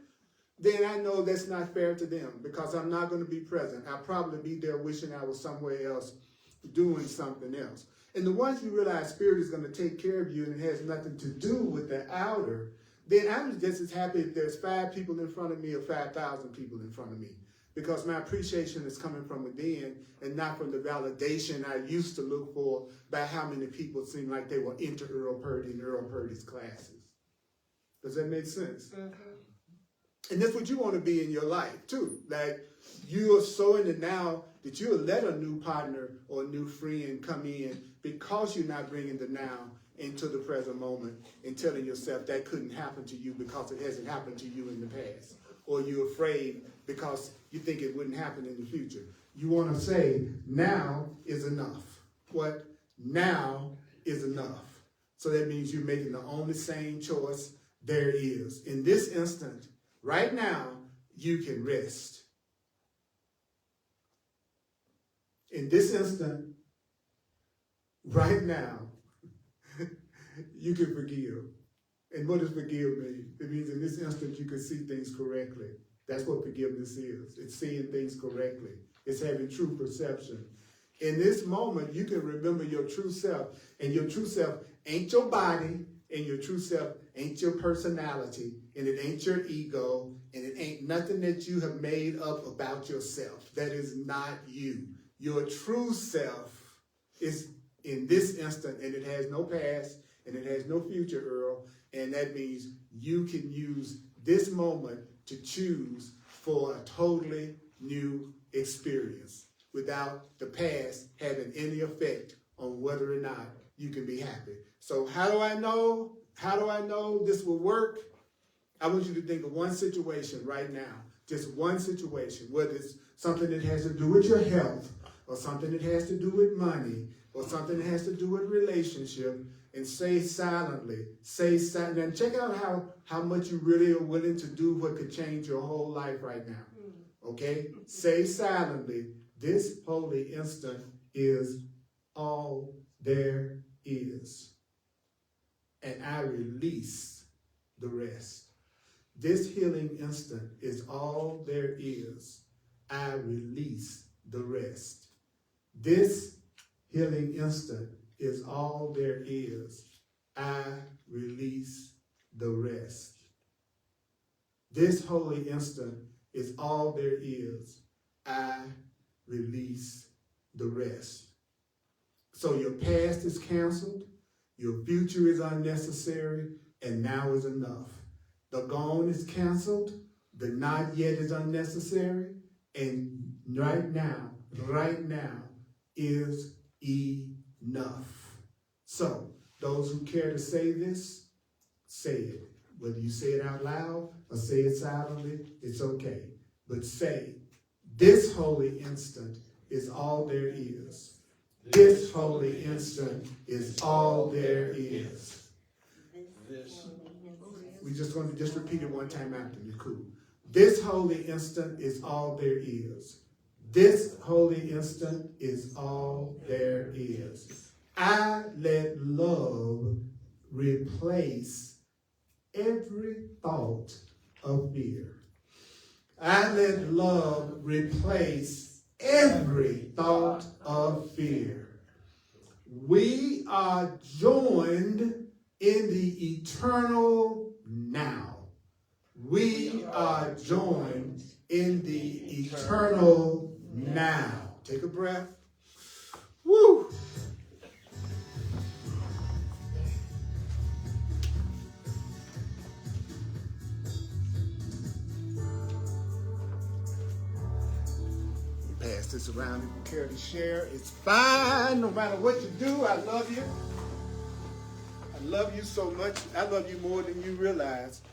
then I know that's not fair to them because I'm not going to be present. I'll probably be there wishing I was somewhere else doing something else. And the once you realize spirit is going to take care of you and it has nothing to do with the outer, then I'm just as happy if there's 5 people in front of me or 5,000 people in front of me. Because my appreciation is coming from within and not from the validation I used to look for by how many people seemed like they were into Earl Purdy and Earl Purdy's classes. Does that make sense? Mm-hmm. And that's what you want to be in your life too. Like you are so in the now that you'll let a new partner or a new friend come in because you're not bringing the now into the present moment and telling yourself that couldn't happen to you because it hasn't happened to you in the past. Or you're afraid because you think it wouldn't happen in the future. You want to say, now is enough. What? Now is enough. So that means you're making the only sane choice there is. In this instant, right now, you can rest. In this instant, right now, you can forgive. And what does forgive mean? It means in this instant you can see things correctly. That's what forgiveness is. It's seeing things correctly. It's having true perception. In this moment, you can remember your true self. And your true self ain't your body, and your true self ain't your personality, and it ain't your ego, and it ain't nothing that you have made up about yourself. That is not you. Your true self is in this instant, and it has no past, and it has no future, Earl. And that means you can use this moment to choose for a totally new experience without the past having any effect on whether or not you can be happy. So how do I know? How do I know this will work? I want you to think of one situation right now, just one situation, whether it's something that has to do with your health or something that has to do with money or something that has to do with relationship. And say silently, and check out how much you really are willing to do what could change your whole life right now. Okay? Say silently, this holy instant is all there is. And I release the rest. This healing instant is all there is. I release the rest. This healing instant is all there is. I release the rest. This holy instant is all there is. I release the rest. So your past is canceled, your future is unnecessary, and now is enough. The gone is canceled, the not yet is unnecessary, and right now is enough. So, those who care to say this, say it. Whether you say it out loud or say it silently, it's okay. But say, this holy instant is all there is. This holy instant is all there is. We're just going to repeat it one time after me. Cool. This holy instant is all there is. This holy instant is all there is. I let love replace every thought of fear. I let love replace every thought of fear. We are joined in the eternal now. We are joined in the eternal now. Take a breath. Woo! Pass this around if you care to share. It's fine, no matter what you do. I love you. I love you so much. I love you more than you realize.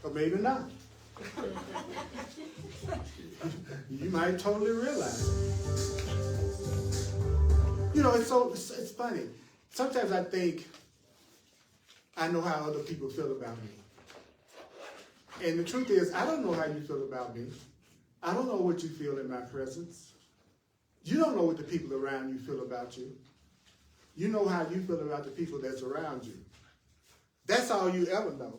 Or maybe not. You might totally realize it. You know, it's funny. Sometimes I think I know how other people feel about me. And the truth is, I don't know how you feel about me. I don't know what you feel in my presence. You don't know what the people around you feel about you. You know how you feel about the people that's around you. That's all you ever know.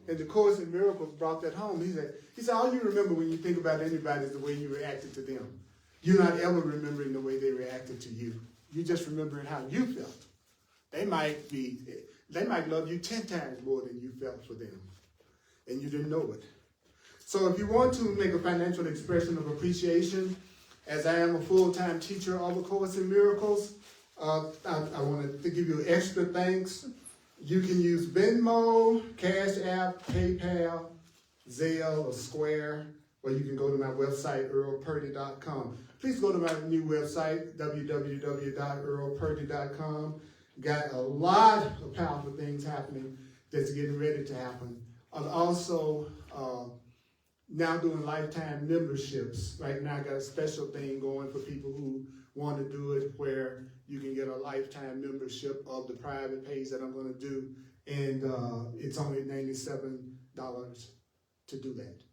And the Course in Miracles brought that home. He said, all you remember when you think about anybody is the way you reacted to them. You're not ever remembering the way they reacted to you. You're just remembering how you felt. They might love you 10 times more than you felt for them. And you didn't know it. So if you want to make a financial expression of appreciation, as I am a full-time teacher of A Course in Miracles, I want to give you extra thanks. You can use Venmo, Cash App, PayPal, Zelle, or Square, or you can go to my website, earlpurdy.com. Please go to my new website, www.earlpurdy.com. Got a lot of powerful things happening that's getting ready to happen. I'm also now doing lifetime memberships. Right now I got a special thing going for people who want to do it where you can get a lifetime membership of the private page that I'm going to do. And it's only $97 to do that.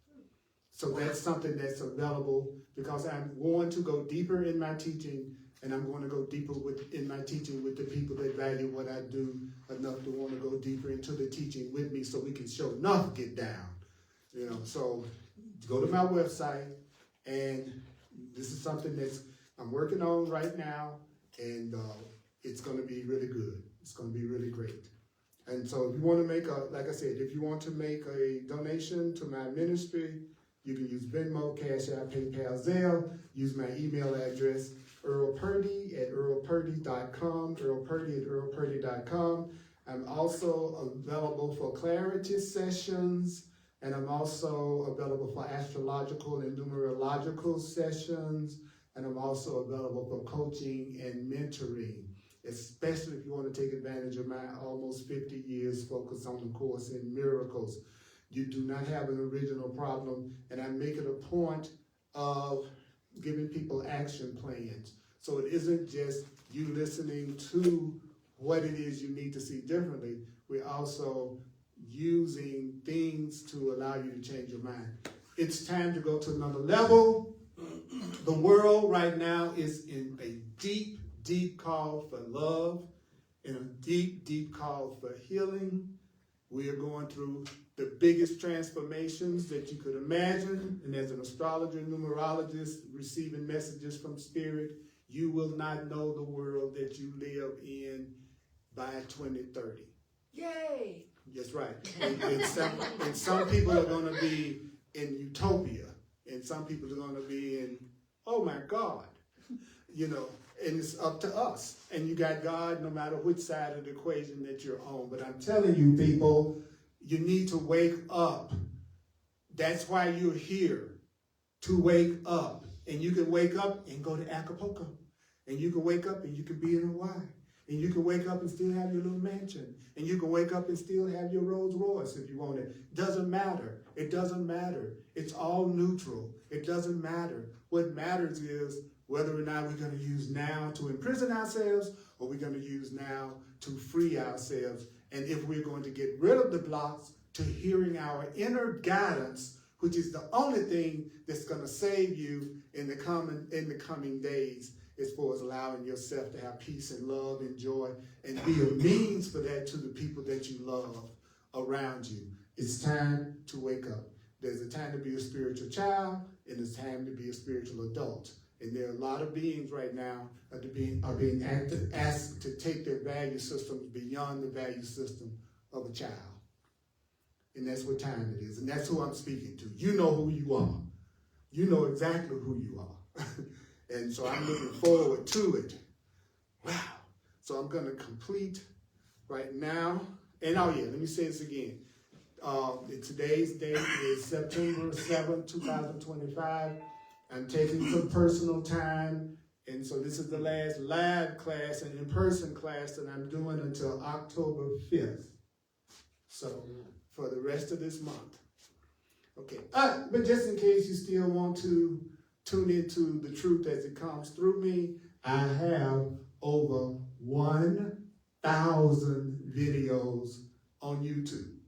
So that's something that's available because I'm going to go deeper in my teaching, and I'm going to go deeper in my teaching with the people that value what I do enough to want to go deeper into the teaching with me so we can show enough get down. You know, so go to my website, and this is something that's I'm working on right now, and it's going to be really good. It's going to be really great. And so if you want to make like I said, if you want to make a donation to my ministry, you can use Venmo, Cash App, PayPal, Zelle. Use my email address, earlpurdy@earlpurdy.com, earlpurdy@earlpurdy.com. I'm also available for clarity sessions, and I'm also available for astrological and numerological sessions, and I'm also available for coaching and mentoring, especially if you want to take advantage of my almost 50 years focus on the Course in Miracles. You do not have an original problem, and I make it a point of giving people action plans. So it isn't just you listening to what it is you need to see differently. We're also using things to allow you to change your mind. It's time to go to another level. The world right now is in a deep, deep call for love, and a deep, deep call for healing. We are going through the biggest transformations that you could imagine. And as an astrologer, numerologist, receiving messages from Spirit, you will not know the world that you live in by 2030. Yay! That's right. And some people are going to be in utopia, and some people are going to be in, oh my God, you know, and it's up to us. And you got God no matter which side of the equation that you're on. But I'm telling you, people, you need to wake up. That's why you're here, to wake up. And you can wake up and go to Acapulco. And you can wake up and you can be in Hawaii. And you can wake up and still have your little mansion. And you can wake up and still have your Rolls Royce if you want it. Doesn't matter. It doesn't matter. It's all neutral. It doesn't matter. What matters is whether or not we're going to use now to imprison ourselves, or we're going to use now to free ourselves. And if we're going to get rid of the blocks to hearing our inner guidance, which is the only thing that's going to save you in the coming days, as far as allowing yourself to have peace and love and joy and be a means for that to the people that you love around you. It's time to wake up. There's a time to be a spiritual child, and it's time to be a spiritual adult. And there are a lot of beings right now that are being asked to take their value systems beyond the value system of a child. And that's what time it is. And that's who I'm speaking to. You know who you are. You know exactly who you are. And so I'm looking forward to it. Wow. So I'm going to complete right now. And oh yeah, let me say this again. Today's date is September 7th, 2025. I'm taking some personal time. And so this is the last live class and in-person class that I'm doing until October 5th. So for the rest of this month. Okay, but just in case you still want to tune into the truth as it comes through me, I have over 1,000 videos on YouTube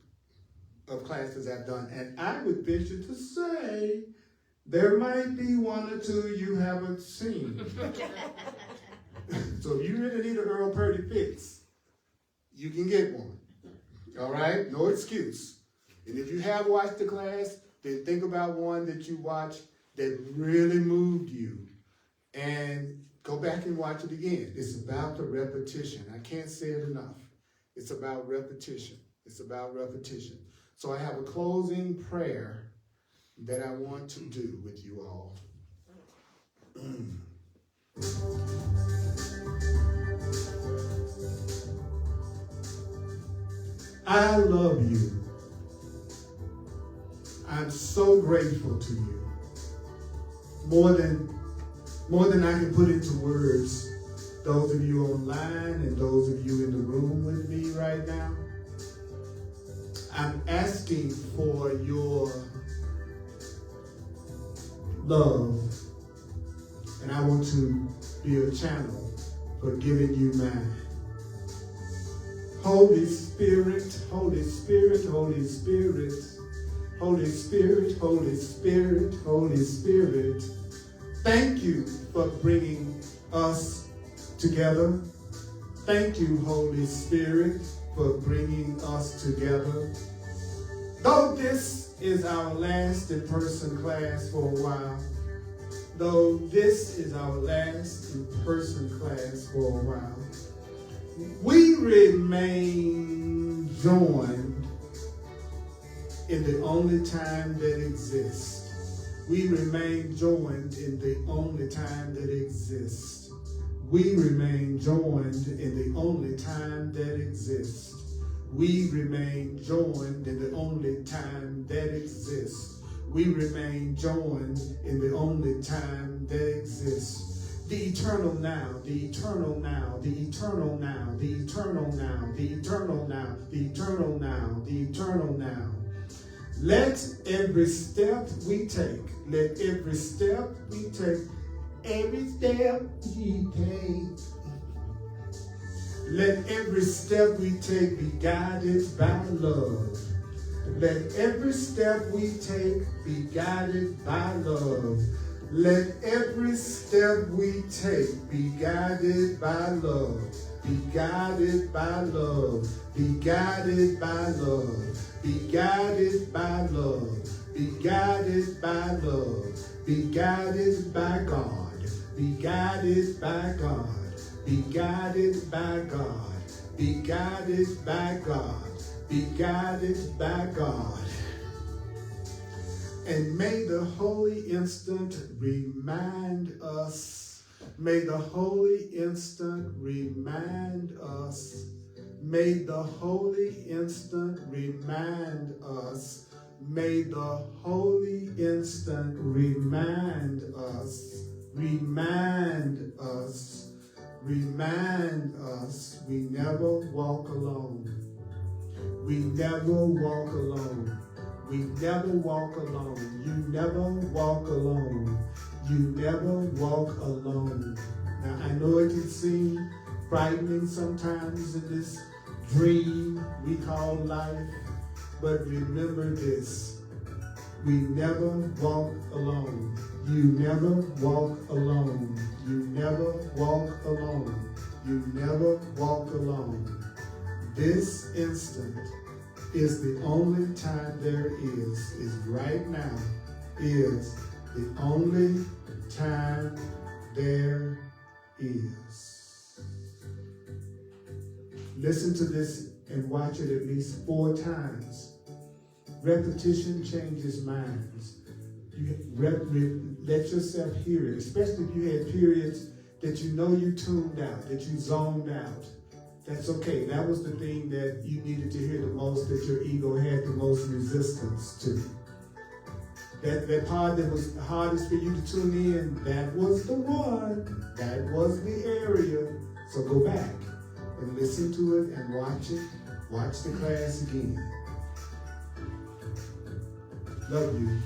of classes I've done. And I would venture to say there might be one or two you haven't seen. So if you really need an Earl Purdy fix, you can get one. All right? No excuse. And if you have watched the class, then think about one that you watched that really moved you. And go back and watch it again. It's about the repetition. I can't say it enough. It's about repetition. It's about repetition. So I have a closing prayer that I want to do with you all. I love you. I'm so grateful to you. More than I can put into words. Those of you online and those of you in the room with me right now, I'm asking for your love, and I want to be a channel for giving you mine. Holy Spirit, Holy Spirit, Holy Spirit, Holy Spirit, Holy Spirit, Holy Spirit, thank you for bringing us together. Thank you, Holy Spirit, for bringing us together. Though this is our last in-person class for a while, though this is our last in-person class for a while, we remain joined in the only time that exists. We remain joined in the only time that exists. We remain joined in the only time that exists. We remain joined in the only time that exists. We remain joined in the only time that exists. The eternal now, the eternal now, the eternal now, the eternal now, the eternal now, the eternal now, the eternal now. Let every step we take, let every step we take, every step we take, let every step we take be guided by love. Let every step we take be guided by love. Let every step we take be guided by love. Be guided by love. Be guided by love. Be guided by love. Be guided by love. Be guided by God. Be guided by God. Be guided by God. Be guided by God. Be guided by God. And may the holy instant remind us. May the holy instant remind us. May the holy instant remind us. May the holy instant remind us. Remind us. Remind us we never walk alone. We never walk alone. We never walk alone. You never walk alone. You never walk alone. Now, I know it can seem frightening sometimes in this dream we call life, but remember this. We never walk alone. You never walk alone. You never walk alone. You never walk alone. This instant is the only time there is right now, is the only time there is. Listen to this and watch it at least 4 times. Repetition changes minds. Let yourself hear it, especially if you had periods that you know you tuned out, that you zoned out. That's okay. That was the thing that you needed to hear the most, that your ego had the most resistance to. That part that was the hardest for you to tune in, that was the one. That was the area. So go back and listen to it and watch it. Watch the class again. Love you.